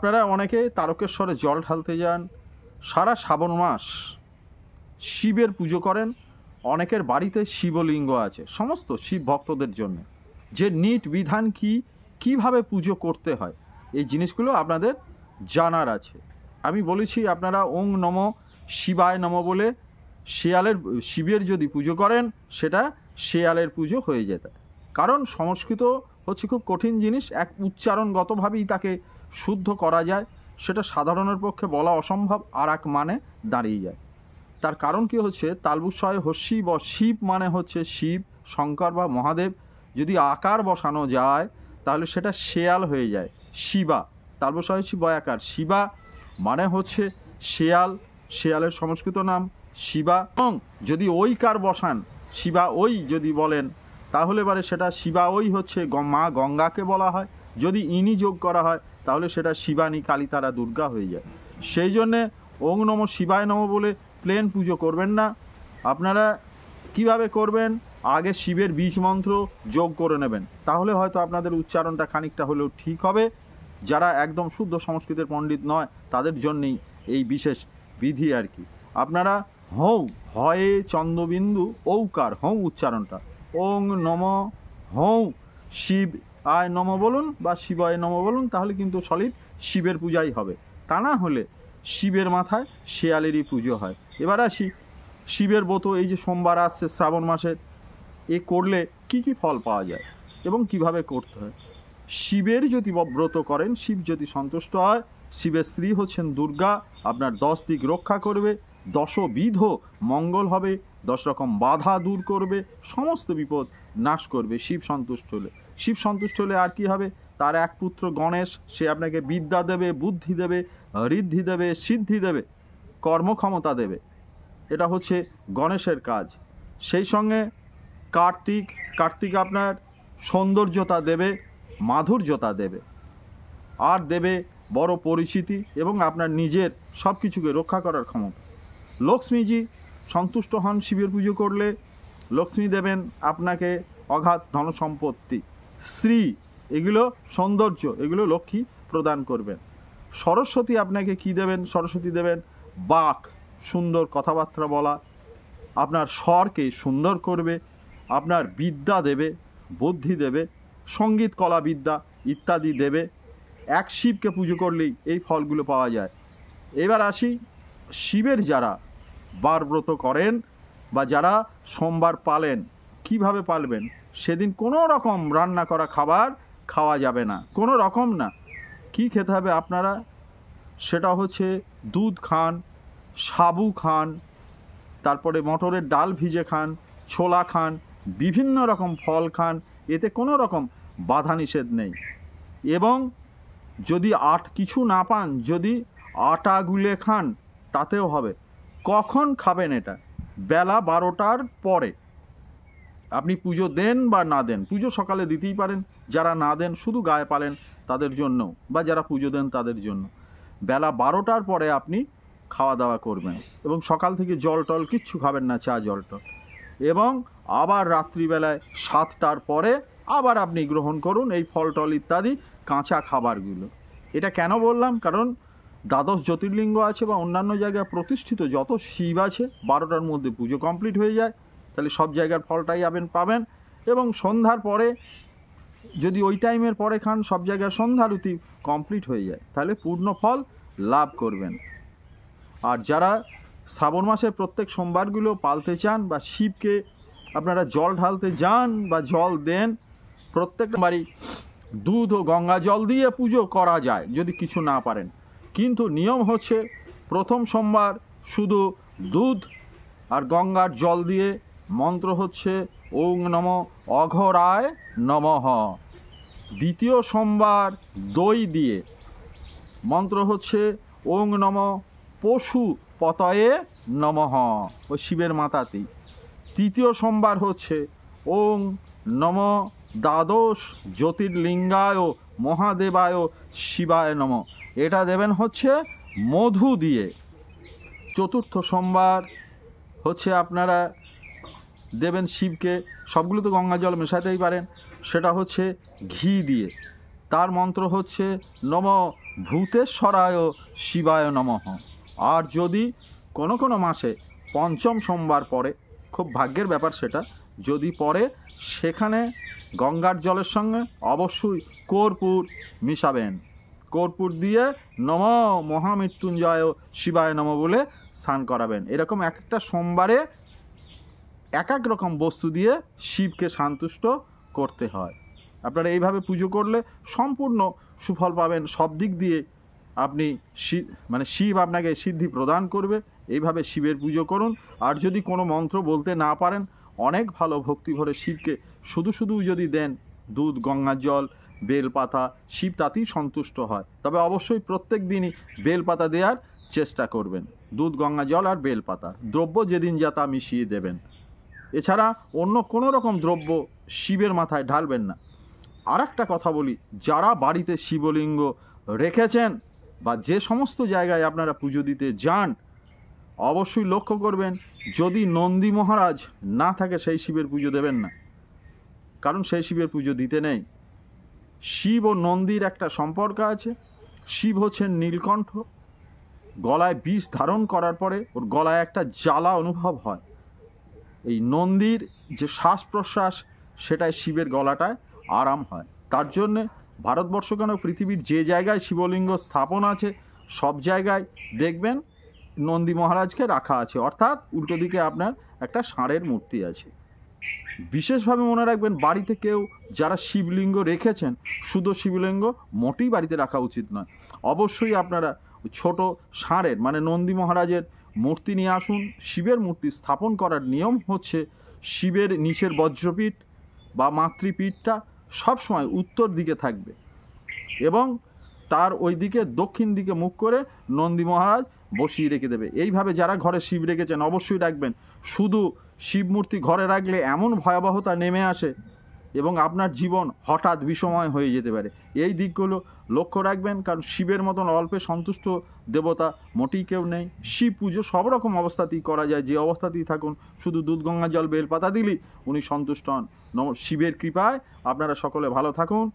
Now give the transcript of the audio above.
আপনারা অনেকে তারকেশ্বরে জল ঢালতে যান, সারা শ্রাবণ মাস শিবের পুজো করেন। অনেকের বাড়িতে শিবলিঙ্গ আছে, সমস্ত শিব ভক্তদের জন্য যে নিট বিধান কিভাবে পুজো করতে হয় এই জিনিসগুলো আপনাদের জানার আছে। আমি বলেছি আপনারা ওং নম শিবায় নম বলে শিবের যদি পুজো করেন সেটা শেয়ালের পুজো হয়ে যেত। কারণ সংস্কৃত হচ্ছে খুব কঠিন জিনিস, এক উচ্চারণগতভাবেই তাকে শুদ্ধ করা যায়, সেটা সাধারণের পক্ষে বলা অসম্ভব, আর এক মানে দাঁড়িয়ে যায়। তার কারণ কি হচ্ছে, তালবুসয় হস্যি বা শিব মানে হচ্ছে শিব শঙ্কর বা মহাদেব, যদি আকার বসানো যায় তাহলে সেটা শেয়াল হয়ে যায় শিবা। তালবুসয় হচ্ছে বয়াকার, শিবা মানে হচ্ছে শেয়াল, শেয়ালের সংস্কৃত নাম শিবা। এবং যদি ওই কার বসান, শিবা ওই যদি বলেন, তাহলে এবারে সেটা শিবা ওই হচ্ছে মা গঙ্গাকে বলা হয়। যদি ইনি যোগ করা হয় তাহলে সেটা শিবানী কালীতারা দুর্গা হয়ে যায়। সেই জন্যে ওং নম শিবায় নম বলে প্লেন পুজো করবেন না। আপনারা কিভাবে করবেন, আগে শিবের বীজ মন্ত্র যোগ করে নেবেন, তাহলে হয়তো আপনাদের উচ্চারণটা খানিকটা হলেও ঠিক হবে। যারা একদম শুদ্ধ সংস্কৃতের পণ্ডিত নয় তাদের জন্যেই এই বিশেষ বিধি আর কি। আপনারা হৌ হয়ে চন্দ্রবিন্দু ঔকার হৌ উচ্চারণটা ওং নম হৌ শিব আয় নম বলুন বা শিবায় নম বলুন, তাহলে কিন্তু সলিড শিবের পূজাই হবে। তা না হলে শিবের মাথায় শেয়ালেরই পুজো হয়। এবার আসি শিবের ব্রত, এই যে সোমবার আসছে শ্রাবণ মাসের, এ করলে কি কি ফল পাওয়া যায় এবং কিভাবে করতে হয়। শিবের যদি ব্রত করেন, শিব যদি সন্তুষ্ট হয়, শিবের স্ত্রী হচ্ছেন দুর্গা, আপনার 10 দিক রক্ষা করবে, 10 বিধ মঙ্গল হবে, 10 রকম বাধা দূর করবে, সমস্ত বিপদ নাশ করবে শিব সন্তুষ্ট হলে। শিব সন্তুষ্ট হলে আর কি হবে, তার এক পুত্র গণেশ, সে আপনাকে বিদ্যা দেবে, বুদ্ধি দেবে, ঋদ্ধি দেবে, সিদ্ধি দেবে, কর্মক্ষমতা দেবে। এটা হচ্ছে গণেশের কাজ। সেই সঙ্গে কার্তিক আপনার সৌন্দর্যতা দেবে, মাধুর্যতা দেবে, আর দেবে বড় পরিচিতি এবং আপনার নিজের সব কিছুকে রক্ষা করার ক্ষমতা। লক্ষ্মীজি সন্তুষ্ট হন শিবের পুজো করলে, লক্ষ্মী দেবেন আপনাকে অগাধ ধনসম্পত্তি, শ্রী এগুলো সৌন্দর্য, এগুলো লক্ষ্মী প্রদান করবেন। সরস্বতী আপনাকে কি দেবেন, সরস্বতী দেবেন বাক, সুন্দর কথাবার্তা বলা, আপনার স্বরকে সুন্দর করবে, আপনার বিদ্যা দেবে, বুদ্ধি দেবে, সঙ্গীত কলা বিদ্যা ইত্যাদি দেবে। এক শিবকে পুজো করলেই এই ফলগুলো পাওয়া যায়। এবার আসি শিবের যারা বারব্রত করেন বা যারা সোমবার পালেন, কিভাবে পালবেন। সেদিন কোনো রকম রান্না করা খাবার খাওয়া যাবে না, কোনো রকম না। কি খেতে হবে আপনারা, সেটা হচ্ছে দুধ খান, সাবু খান, তারপরে মটরের ডাল ভিজে খান, ছোলা খান, বিভিন্ন রকম ফল খান, এতে কোনো রকম বাধা নিষেধ নেই। এবং যদি কিছু না পান, যদি আটা গুলে খান তাতেও হবে। কখন খাবেন এটা, বেলা 12টার পরে। আপনি পুজো দেন বা না দেন, পুজো সকালে দিতেই পারেন, যারা না দেন শুধু গায়ে পালেন তাদের জন্য, বা যারা পুজো দেন তাদের জন্য বেলা 12টার পরে আপনি খাওয়া দাওয়া করবেন। এবং সকাল থেকে জল টল কিচ্ছু খাবেন না, চা জল টল। এবং আবার রাত্রিবেলায় 7টার পরে আবার আপনি গ্রহণ করুন এই ফল টল ইত্যাদি কাঁচা খাবারগুলো। এটা কেন বললাম, কারণ দ্বাদশ জ্যোতির্লিঙ্গ আছে বা অন্যান্য জায়গায় প্রতিষ্ঠিত যত শিব আছে 12টার মধ্যে পুজো কমপ্লিট হয়ে যায়, তাহলে সব জায়গার ফলটাই পাবেন। এবং সন্ধ্যার পরে যদি ওই টাইমের পরে খান, সব জায়গায় সন্ধ্যারতি কমপ্লিট হয়ে যায়, তাহলে পূর্ণ ফল লাভ করবেন। আর যারা শ্রাবণ মাসে প্রত্যেক সোমবারগুলো পালতে চান বা শিবকে আপনারা জল ঢালতে যান বা জল দেন, প্রত্যেক বাড়ি দুধ ও গঙ্গা জল দিয়ে পুজো করা যায় যদি কিছু না পারেন। কিন্তু নিয়ম হচ্ছে প্রথম সোমবার শুধু দুধ আর গঙ্গার জল দিয়ে, মন্ত্র হচ্ছে ওং নম অঘরায় নমঃ। দ্বিতীয় সোমবার দই দিয়ে, মন্ত্র হচ্ছে ওং নম পশু পতয়ে নমঃ, ও শিবের মাতাতেই। তৃতীয় সোমবার হচ্ছে ওং নম দ্বাদশ জ্যোতির্লিঙ্গায় মহাদেবায় শিবায় নম, এটা দেবেন হচ্ছে মধু দিয়ে। চতুর্থ সোমবার হচ্ছে আপনারা দেবেন শিবকে, সবগুলো তো গঙ্গা জল মেশাতেই পারেন, সেটা হচ্ছে ঘি দিয়ে। তার মন্ত্র হচ্ছে নম ভূতেশ্বরায় শিবায় নমঃ। আর যদি কোনো কোনো মাসে পঞ্চম সোমবার পরে, খুব ভাগ্যের ব্যাপার সেটা, যদি পরে, সেখানে গঙ্গার জলের সঙ্গে অবশ্যই কর্পূর মিশাবেন। কর্পূর দিয়ে নম মহামৃত্যুঞ্জয় শিবায় নম বলে স্নান করাবেন। এরকম এক একটা সোমবারে এক এক রকম বস্তু দিয়ে শিবকে সন্তুষ্ট করতে হয়। আপনারা এইভাবে পুজো করলে সম্পূর্ণ সুফল পাবেন সব দিক দিয়ে। আপনি শিব আপনাকে সিদ্ধি প্রদান করবে। এইভাবে শিবের পুজো করুন। আর যদি কোনো মন্ত্র বলতে না পারেন, অনেক ভালো ভক্তি ভরে শিবকে শুধু শুধু যদি দেন দুধ, গঙ্গার জল, বেলপাতা, শিব তাতেই সন্তুষ্ট হয়। তবে অবশ্যই প্রত্যেক দিনই বেলপাতা দেওয়ার চেষ্টা করবেন। দুধ, গঙ্গা জল আর বেলপাতা, দ্রব্য যেদিন যা তা মিশিয়ে দেবেন। এছাড়া অন্য কোনো রকম দ্রব্য শিবের মাথায় ঢালবেন না। আর একটা কথা বলি, যারা বাড়িতে শিবলিঙ্গ রেখেছেন বা যে সমস্ত জায়গায় আপনারা পুজো দিতে যান, অবশ্যই লক্ষ্য করবেন যদি নন্দী মহারাজ না থাকে সেই শিবের পুজো দেবেন না, কারণ সেই শিবের পুজো দিতে নেই। শিব ও নন্দীর একটা সম্পর্ক আছে। শিব হচ্ছেন নীলকণ্ঠ। গলায় বিষ ধারণ করার পরে ওর গলায় একটা জ্বালা অনুভব হয়। এই নন্দীর যে শ্বাস প্রশ্বাস, সেটাই শিবের গলাটায় আরাম হয়। তার জন্যে ভারতবর্ষ কেন পৃথিবীর যে জায়গায় শিবলিঙ্গ স্থাপন আছে সব জায়গায় দেখবেন নন্দী মহারাজকে রাখা আছে, অর্থাৎ উল্টো দিকে আপনার একটা ষাঁড়ের মূর্তি আছে। বিশেষভাবে মনে রাখবেন, বাড়িতে কেউ যারা শিবলিঙ্গ রেখেছেন, শুধু শিবলিঙ্গ মোটেই বাড়িতে রাখা উচিত নয়। অবশ্যই আপনারা ছোট ষাঁড়ের মানে নন্দী মহারাজের মূর্তি নিয়ে আসুন। শিবের মূর্তি স্থাপন করার নিয়ম হচ্ছে, শিবের নিচের বজ্রপীঠ বা মাতৃপীঠটা সবসময় উত্তর দিকে থাকবে এবং তার ওই দিকে দক্ষিণ দিকে মুখ করে নন্দী মহারাজ বসিয়ে রেখে দেবে। এইভাবে যারা ঘরে শিব রেখেছেন অবশ্যই রাখবেন। শুধু শিব মূর্তি ঘরে রাখলে এমন ভয়াবহতা নেমে আসে এবং আপনার জীবন হঠাৎ বিষময় হয়ে যেতে পারে। এই দিকগুলো লক্ষ্য রাখবেন, কারণ শিবের মতন অল্পে সন্তুষ্ট দেবতা মোটেই কেউ নেই। শিব পুজো সব রকম অবস্থাতেই করা যায়, যে অবস্থাতেই থাকুন, শুধু দুধ, গঙ্গা জল, বেলপাতা দিলেই উনি সন্তুষ্ট হন। শিবের কৃপায় আপনারা সকলে ভালো থাকুন।